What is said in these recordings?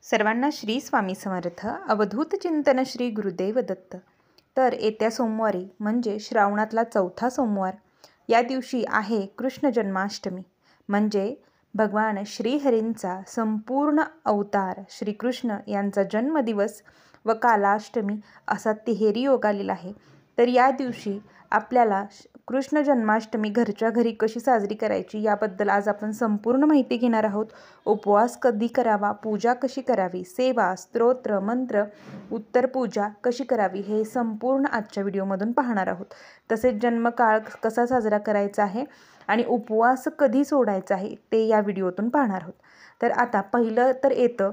सर्वांना श्री स्वामी समर्थ. अवधूत चिंतन श्री गुरुदेव दत्त. तर येत्या सोमवारी म्हणजे श्रावणातला चौथा सोमवार या दिवशी आहे कृष्ण जन्माष्टमी, म्हणजे भगवान श्रीहरींचा संपूर्ण अवतार श्रीकृष्ण यांचा जन्मदिवस व कालाष्टमी असा तिहेरी योग आलेला आहे. तर या दिवशी आपल्याला कृष्ण जन्माष्टमी घरच्या घरी कशी साजरी करायची याबद्दल आज आपण संपूर्ण माहिती घेणार आहोत. उपवास कधी करावा, पूजा कशी करावी, सेवा, स्तोत्र, मंत्र, उत्तर पूजा कशी करावी हे संपूर्ण आजच्या व्हिडिओमधून पाहणार आहोत. तसेच जन्मकाळ कसा साजरा करायचा आहे आणि उपवास कधी सोडायचा आहे ते या व्हिडिओतून पाहणार आहोत. तर आता पहिलं तर येतं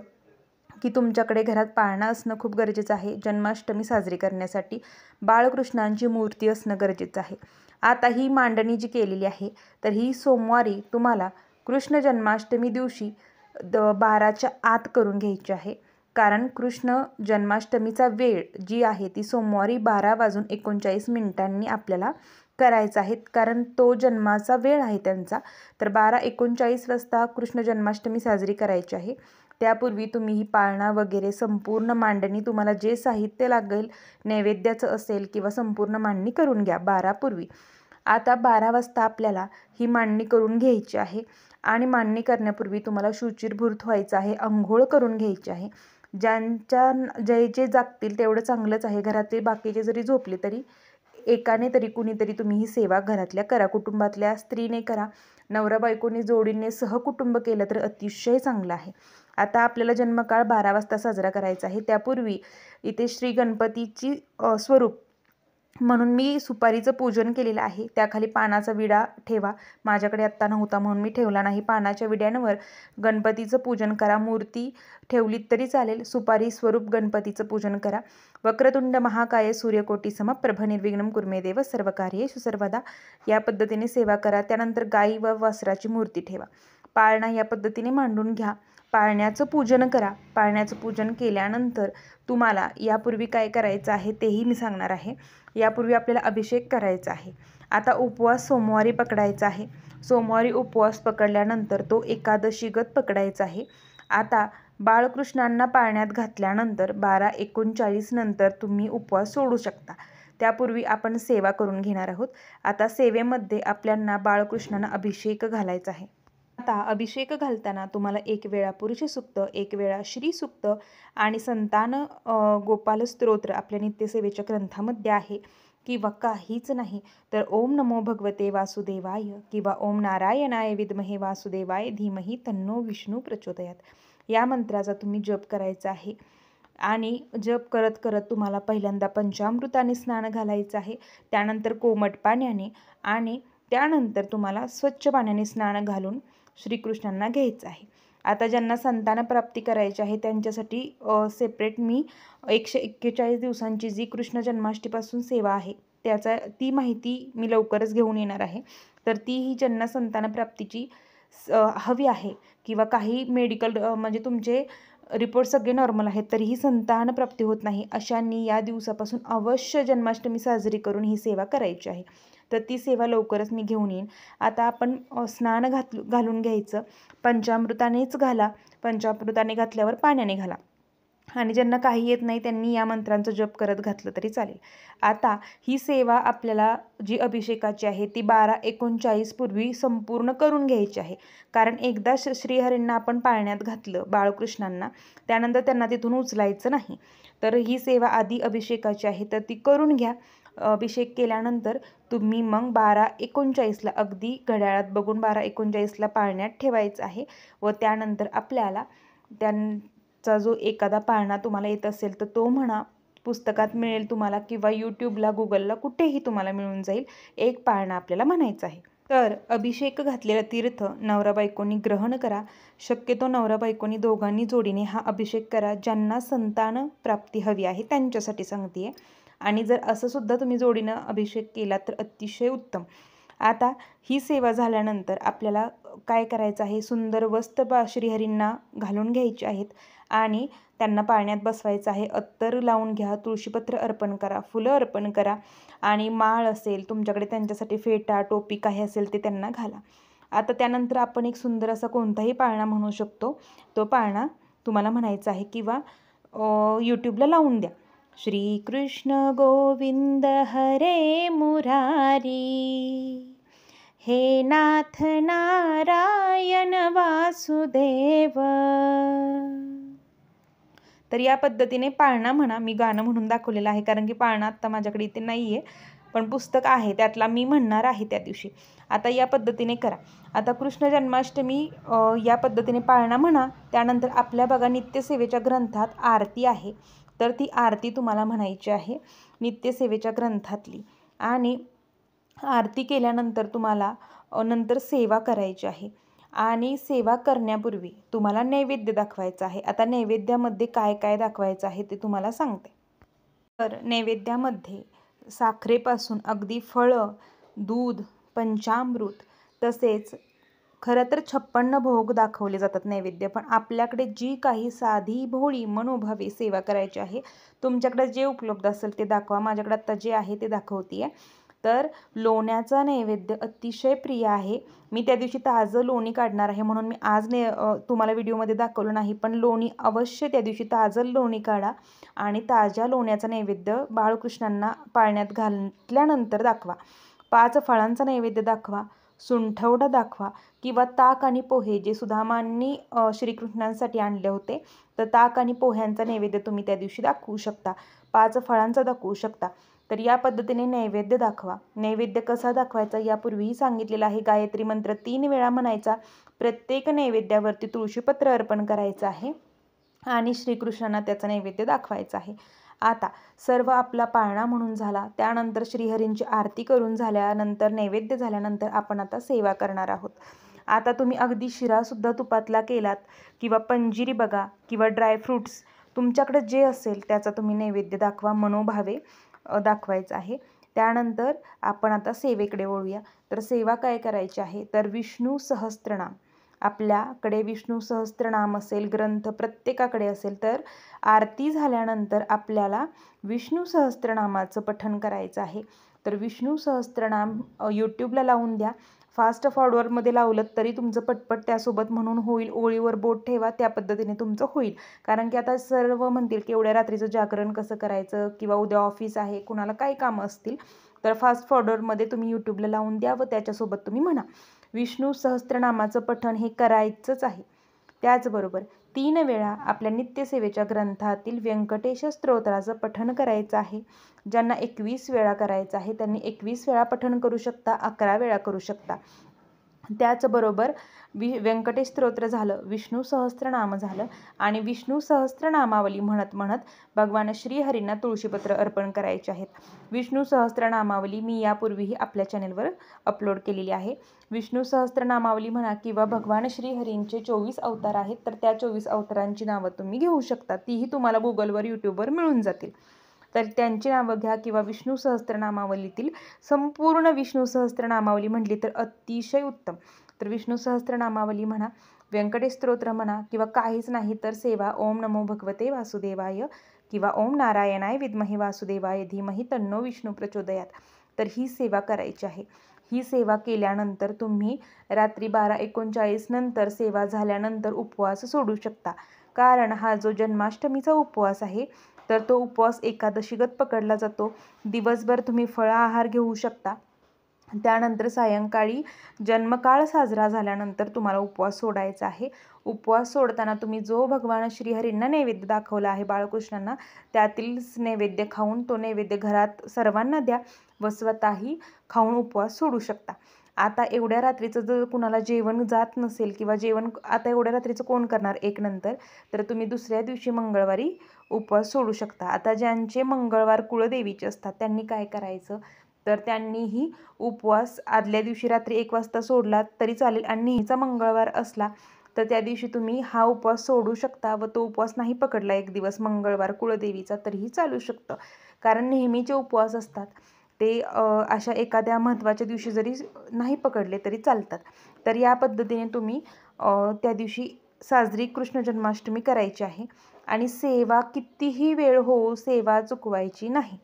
की तुमच्याकडे घरात पाळणा असणं खूप गरजेचं आहे. जन्माष्टमी साजरी करण्यासाठी बाळकृष्णांची मूर्ती असणं गरजेचं आहे. आता ही मांडणी जी केलेली आहे तर ही सोमवारी तुम्हाला कृष्ण जन्माष्टमी दिवशी 12च्या आत करून घ्यायची आहे. कारण कृष्ण जन्माष्टमीचा वेळ जी आहे ती सोमवारी 12:39 आपल्याला करायचं आहे, कारण तो जन्माचा वेळ आहे त्यांचा. तर 12:39 वाजता कृष्ण जन्माष्टमी साजरी करायची आहे. त्यापूर्वी तुम्ही ही पाळणा वगैरे संपूर्ण मांडणी, तुम्हाला जे साहित्य लागेल नैवेद्याचं असेल किंवा संपूर्ण मांडणी करून घ्या 12 पूर्वी. आता 12 वाजता आपल्याला ही मांडणी करून घ्यायची आहे आणि मांडणी करण्यापूर्वी तुम्हाला शुचिर्भूत व्हायचं आहे, अंघोळ करून घ्यायची आहे. जे जागतील तेवढं चांगलंच आहे. घरातले बाकीचे जरी झोपले तरी एकाने तरी कुणीतरी तुम्ही ही सेवा घरातल्या करा. कुटुंबातल्या स्त्रीने करा, नवरा बायकोने जोडीने सहकुटुंब केलं तर अतिशय चांगलं आहे. आता आपल्याला जन्मकाळ 12 वाजता साजरा करायचा आहे. त्यापूर्वी इथे श्री गणपतीची स्वरूप म्हणून मी सुपारीचं पूजन केलेलं आहे. त्याखाली पानाचा विडा ठेवा. माझ्याकडे आत्ता नव्हता म्हणून मी ठेवला नाही. पानाच्या विड्यांवर गणपतीचं पूजन करा. मूर्ती ठेवलीत तरी चालेल. सुपारी स्वरूप गणपतीचं पूजन करा. वक्रतुंड महाकाय सूर्यकोटी समप्रभ निर्विघ्नं कुर्मे देव सर्वकार्येषु सर्वदा या पद्धतीने सेवा करा. त्यानंतर गाई व वासराची मूर्ती ठेवा. पाळणा या पद्धतीने मांडून घ्या. पाळण्याचं पूजन करा. पाळण्याचं पूजन केल्यानंतर तुम्हाला यापूर्वी काय करायचं आहे तेही मी सांगणार आहे. यापूर्वी आपल्याला अभिषेक करायचा आहे. आता उपवास सोमवारी पकडायचा आहे. सोमवारी उपवास पकडल्यानंतर तो एकादशीगत पकडायचा आहे. आता बाळकृष्णांना पाळण्यात घातल्यानंतर 12:39 नंतर तुम्ही उपवास सोडू शकता. त्यापूर्वी आपण सेवा करून घेणार आहोत. आता सेवेमध्ये आपल्याला बाळकृष्णांना अभिषेक घालायचा आहे. आता अभिषेक घालताना तुम्हाला एक वेळा पुरुष सूक्त, एक वेळा श्री सूक्त आणि संतान गोपाल स्तोत्र आपल्या नित्यसेवेच्या ग्रंथामध्ये आहे, किंवा काहीच नाही तर ओम नमो भगवते वासुदेवाय किंवा ओम नारायणाय विद्महे वासुदेवाय धीमहि तन्नो विष्णू प्रचोदयात या मंत्राचा तुम्ही जप करायचा आहे. आणि जप करत करत तुम्हाला पहिल्यांदा पंचामृताने स्नान घालायचं आहे. त्यानंतर कोमट पाण्याने आणि त्यानंतर तुम्हाला स्वच्छ पाण्याने स्नान घालून श्रीकृष्णांना घ्यायचं आहे. आता ज्यांना संतान प्राप्ती करायची आहे त्यांच्यासाठी सेपरेट मी 141 दिवसांची जी कृष्ण जन्माष्टमीपासून सेवा आहे ती माहिती मी लवकरच घेऊन येणार आहे. तर तीही ज्यांना संतान प्राप्तीची हवी आहे किंवा काही मेडिकल म्हणजे तुमचे रिपोर्ट सगळे नॉर्मल आहेत तरीही संतान प्राप्ती होत नाही, अशांनी या दिवसापासून अवश्य जन्माष्टमी साजरी करून ही सेवा करायची आहे. तर ती सेवा लवकरच मी घेऊन येईन. आता आपण स्नान घालून घ्यायचं. पंचामृतानेच घाला. पंचामृताने घातल्यावर पाण्याने घाला. आणि ज्यांना काही येत नाही त्यांनी या मंत्रांचं जप करत घातलं तरी चालेल. आता ही सेवा आपल्याला जी अभिषेकाची आहे ती 12:39 पूर्वी संपूर्ण करून घ्यायची आहे. कारण एकदा श्रीहरींना आपण पाळण्यात घातलं बाळकृष्णांना, त्यानंतर त्यांना तिथून उचलायचं नाही. तर ही सेवा आधी अभिषेकाची आहे तर ती करून घ्या. अभिषेक केल्यानंतर तुम्ही मग 12:39 अगदी घड्याळात बघून 12:39 पाळण्यात ठेवायचं आहे. व त्यानंतर आपल्याला त्यांचा जो एखादा पाळणा तुम्हाला येत असेल तर तो म्हणा, पुस्तकात मिळेल तुम्हाला किंवा यूट्यूबला गुगलला कुठेही तुम्हाला मिळून जाईल. एक पाळणा आपल्याला म्हणायचा आहे. तर अभिषेक घातलेला तीर्थ नवरा बायकोनी ग्रहण करा. शक्यतो नवरा बायकोनी दोघांनी जोडीने हा अभिषेक करा. ज्यांना संतान प्राप्ती हवी आहे त्यांच्यासाठी सांगते आहे. आणि जर असं सुद्धा तुम्ही जोडीनं अभिषेक केला तर अतिशय उत्तम. आता ही सेवा झाल्यानंतर आपल्याला काय करायचं आहे, सुंदर वस्त्र श्रीहरींना घालून घ्यायचे आहेत आणि त्यांना पाळण्यात बसवायचं आहे. अत्तर लावून घ्या, तुळशीपत्र अर्पण करा, फुलं अर्पण करा आणि माळ असेल तुमच्याकडे त्यांच्यासाठी फेटा टोपी काही असेल ते त्यांना घाला. आता त्यानंतर आपण एक सुंदर असा कोणताही पाळणा म्हणू शकतो. तो पाळणा तुम्हाला म्हणायचं आहे किंवा यूट्यूबला लावून द्या. श्रीकृष्ण गोविंद हरे मुरारी, हे नाथ नारायण वासुदेव. तर या पद्धतीने पाळणा म्हणा. मी गाणं म्हणून दाखवलेलं आहे कारण की पाळणा आत्ता माझ्याकडे इथे नाही आहे, पण पुस्तक आहे त्यातला मी म्हणणार आहे त्या दिवशी. आता या पद्धतीने करा. आता कृष्ण जन्माष्टमी या पद्धतीने पाळणा म्हणा. त्यानंतर आपल्या बघा नित्यसेवेच्या ग्रंथात आरती आहे, तर ती आरती तुम्हाला म्हणायची आहे नित्यसेवेच्या ग्रंथातली. आणि आरती केल्यानंतर तुम्हाला नंतर सेवा करायची आहे. आणि सेवा करण्यापूर्वी तुम्हाला नैवेद्य दाखवायचा आहे. आता नैवेद्यामध्ये काय काय दाखवायचं आहे ते तुम्हाला सांगते. तर नैवेद्यामध्ये साखरेपासून अगदी फळं, दूध, पंचामृत तसेच खरं तर 56 भोग दाखवले जातात नैवेद्य. पण आपल्याकडे जी काही साधी भोळी मनोभावे सेवा करायची आहे, तुमच्याकडे जे उपलब्ध असेल ते दाखवा. माझ्याकडे आत्ता जे आहे ते दाखवते आहे. तर लोण्याचा नैवेद्य अतिशय प्रिय आहे. मी त्या दिवशी ताजं लोणी काढणार आहे म्हणून मी आज तुम्हाला व्हिडिओमध्ये दाखवलं नाही, पण लोणी अवश्य त्या दिवशी ताजं लोणी काढा आणि ताज्या लोण्याचा नैवेद्य बाळकृष्णांना पाळण्यात घातल्यानंतर दाखवा. 5 फळांचा नैवेद्य दाखवा, सुंठवडा दाखवा किंवा ताक आणि पोहे जे सुदामांनी श्रीकृष्णांसाठी आणले होते, तर ताक आणि पोह्यांचा नैवेद्य तुम्ही त्या दिवशी दाखवू शकता. 5 फळांचा दाखवू शकता. तर या पद्धतीने नैवेद्य दाखवा. नैवेद्य कसा दाखवायचा यापूर्वीही सांगितलेलं आहे. गायत्री मंत्र 3 वेळा म्हणायचा. प्रत्येक नैवेद्यावरती तुळशीपत्र अर्पण करायचं आहे आणि श्रीकृष्णांना त्याचा नैवेद्य दाखवायचा आहे. आता सर्व आपला पाळणा म्हणून झाला. त्यानंतर श्रीहरींची आरती करून झाल्यानंतर नैवेद्य झाल्यानंतर आपण आता सेवा करणार आहोत. आता तुम्ही अगदी शिरासुद्धा तुपातला केलात किंवा पंजिरी बघा किंवा ड्रायफ्रूट्स तुमच्याकडे जे असेल त्याचा तुम्ही नैवेद्य दाखवा, मनोभावे दाखवायचं आहे. त्यानंतर आपण आता सेवेकडे वळूया. तर सेवा काय करायची आहे, तर विष्णू सहस्त्रनाम. आपल्याकडे विष्णू सहस्त्रनाम असेल, ग्रंथ प्रत्येकाकडे असेल, तर आरती झाल्यानंतर आपल्याला विष्णू सहस्त्रनामाचं पठण करायचं आहे. तर विष्णू सहस्त्रनाम यूट्यूबला लावून द्या. फास्ट फॉरवर्डमध्ये लावलं तरी तुमचं पटपट त्यासोबत म्हणून होईल. ओळीवर बोट ठेवा, त्या पद्धतीने तुमचं होईल. कारण की आता सर्व म्हणतील की एवढ्या रात्रीचं जागरण कसं करायचं किंवा उद्या ऑफिस आहे, कुणाला काही कामं असतील, तर फास्ट फॉरवर्डमध्ये तुम्ही यूट्यूबला लावून द्या व त्याच्यासोबत तुम्ही म्हणा. विष्णू सहस्त्रनामाचं पठण हे करायचंच आहे. त्याचबरोबर 3 वेळा आपल्या नित्यसेवेच्या ग्रंथातील व्यंकटेश स्तोत्राचं पठण करायचं आहे. ज्यांना 21 वेळा करायचं आहे त्यांनी 21 वेळा पठण करू शकता, 11 वेळा करू शकता. त्याचबरोबर व्यंकटेश स्तोत्र झालं, विष्णू सहस्त्रनाम झालं आणि विष्णू सहस्त्रनामावली म्हणत म्हणत भगवान श्रीहरींना तुळशीपत्र अर्पण करायचे आहेत. विष्णू सहस्त्रनामावली मी यापूर्वीही आपल्या चॅनेलवर अपलोड केलेली आहे. विष्णू सहस्त्रनामावली म्हणा किंवा भगवान श्रीहरींचे 24 अवतार आहेत, तर त्या 24 अवतारांची नावं तुम्ही घेऊ शकता. तीही तुम्हाला गुगलवर, यूट्यूबवर मिळून जातील. तर त्यांची नावं घ्या किंवा विष्णू सहस्त्रनामावलीतील संपूर्ण विष्णू सहस्त्रनामावली म्हटली तर अतिशय उत्तम. तर विष्णू सहस्त्रनामावली म्हणा, व्यंकटेश स्तोत्र म्हणा किंवा काहीच नाही तर सेवा ओम नमो भगवते वासुदेवाय किंवा ओम नारायणाय विद्महे वासुदेवाय धीमहि तन्नो विष्णू प्रचोदयात. तर ही सेवा करायची आहे. ही सेवा केल्यानंतर तुम्ही रात्री 12:39 नंतर सेवा झाल्यानंतर उपवास सोडू शकता. कारण हा जो जन्माष्टमीचा उपवास आहे तर तो उपवास एकादशीगत पकडला जातो. दिवसभर तुम्ही फळ आहार घेऊ शकता. त्यानंतर सायंकाळी जन्मकाळ साजरा झाल्यानंतर तुम्हाला उपवास सोडायचा आहे. उपवास सोडताना तुम्ही जो भगवान श्रीहरींना नैवेद्य दाखवला आहे बाळकृष्णांना, त्यातीलच नैवेद्य खाऊन तो नैवेद्य घरात सर्वांना द्या व स्वतःही खाऊन उपवास सोडू शकता. आता एवढ्या रात्रीचं जर कुणाला जेवण जात नसेल किंवा जेवण आता एवढ्या रात्रीचं कोण करणार 1 नंतर, तर तुम्ही दुसऱ्या दिवशी मंगळवारी उपवास सोडू शकता. आता ज्यांचे मंगळवार कुळदेवीचे असतात त्यांनी काय करायचं, तर त्यांनीही उपवास आदल्या दिवशी रात्री 1 वाजता सोडला तरी चालेल आणि नेहमीचा मंगळवार असला तर त्या दिवशी तुम्ही हा उपवास सोडू शकता व तो उपवास नाही पकडला 1 दिवस मंगळवार कुळदेवीचा तरीही चालू शकतं. कारण नेहमीचे उपवास असतात ते अशा एखाद्या महत्त्वाच्या दिवशी जरी नाही पकडले तरी चालतात. तर या पद्धतीने तुम्ही त्या दिवशी साजरी कृष्ण जन्माष्टमी करायची आहे आणि सेवा कितीही वेळ हो, सेवा चुकवायची नाही.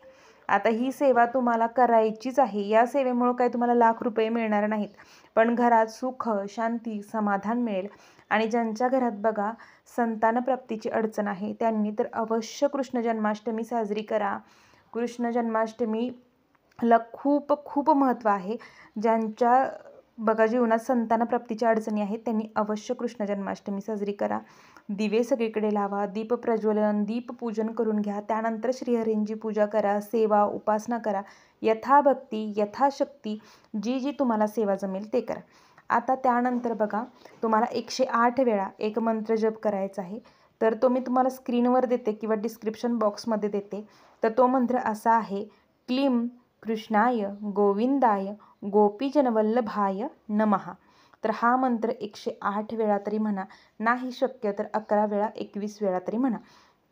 आता ही सेवा तुम्हाला करायचीच आहे. या सेवेमुळं काही तुम्हाला लाख रुपये मिळणार नाहीत, पण घरात सुख, शांती, समाधान मिळेल आणि ज्यांच्या घरात बघा संतानप्राप्तीची अडचण आहे त्यांनी तर अवश्य कृष्ण जन्माष्टमी साजरी करा. कृष्ण जन्माष्टमीला खूप खूप महत्त्व आहे. ज्यांच्या बघा जीवनात संतानप्राप्तीच्या अडचणी आहेत त्यांनी अवश्य कृष्ण जन्माष्टमी साजरी करा. दिवे सगळीकडे लावा, दीप प्रज्वलन, दीपपूजन करून घ्या. त्यानंतर श्रीहरींची पूजा करा, सेवा उपासना करा. यथाभक्ती यथाशक्ती जी जी तुम्हाला सेवा जमेल ते करा. आता त्यानंतर बघा तुम्हाला 108 वेळा एक मंत्र जप करायचा आहे. तर तो मी तुम्हाला स्क्रीनवर देते किंवा डिस्क्रिप्शन बॉक्समध्ये देते. तर तो मंत्र असा आहे, क्लीं कृष्णाय गोविंदाय गोपीजनवल्लभाय नमः. तर हा मंत्र 108 वेळा तरी म्हणा, नाही शक्य तर 11 वेळा 21 वेळा तरी म्हणा.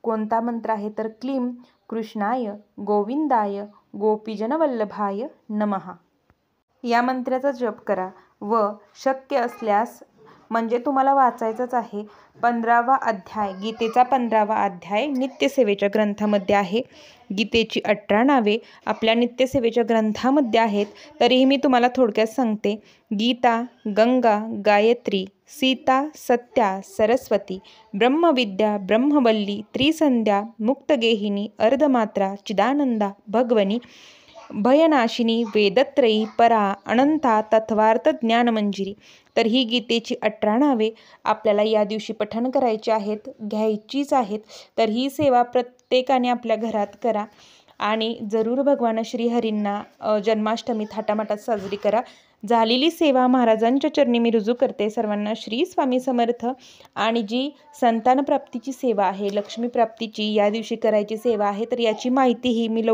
कोणता मंत्र आहे तर क्लीं कृष्णाय गोविंदाय गोपीजनवल्लभाय नमः. या मंत्राचा जप करा व शक्य असल्यास म्हणजे तुम्हाला वाचायचंच आहे 15वा अध्याय, गीतेचा 15वा अध्याय नित्यसेवेच्या ग्रंथामध्ये आहे. गीतेची 18 नावे आपल्या नित्यसेवेच्या ग्रंथामध्ये आहेत. तरीही मी तुम्हाला थोडक्यात सांगते. गीता, गंगा, गायत्री, सीता, सत्या, सरस्वती, ब्रह्मविद्या, ब्रह्मवल्ली, त्रिसंध्या, मुक्तगेहिनी, अर्धमात्रा, चिदानंदा, भगवनी, भयनाशिनी, वेदत्रयी, परा, अनंता, तत्वार्थ ज्ञानमंजिरी. तर ही गीतेची 18 नावे आपल्याला या दिवशी पठण करायची आहेत, घ्यायचीच आहेत. तर ही सेवा प्रत्येकाने आपल्या घरात करा आणि जरूर भगवान श्रीहरींना जन्माष्टमी थाटामाटात साजरी करा. झालेली सेवा महाराजांच्या चरणी मी रुजू करते. सर्वांना श्री स्वामी समर्थ. आणि जी संतानप्राप्तीची सेवा आहे, लक्ष्मीप्राप्तीची या दिवशी करायची सेवा आहे, तर याची माहितीही मी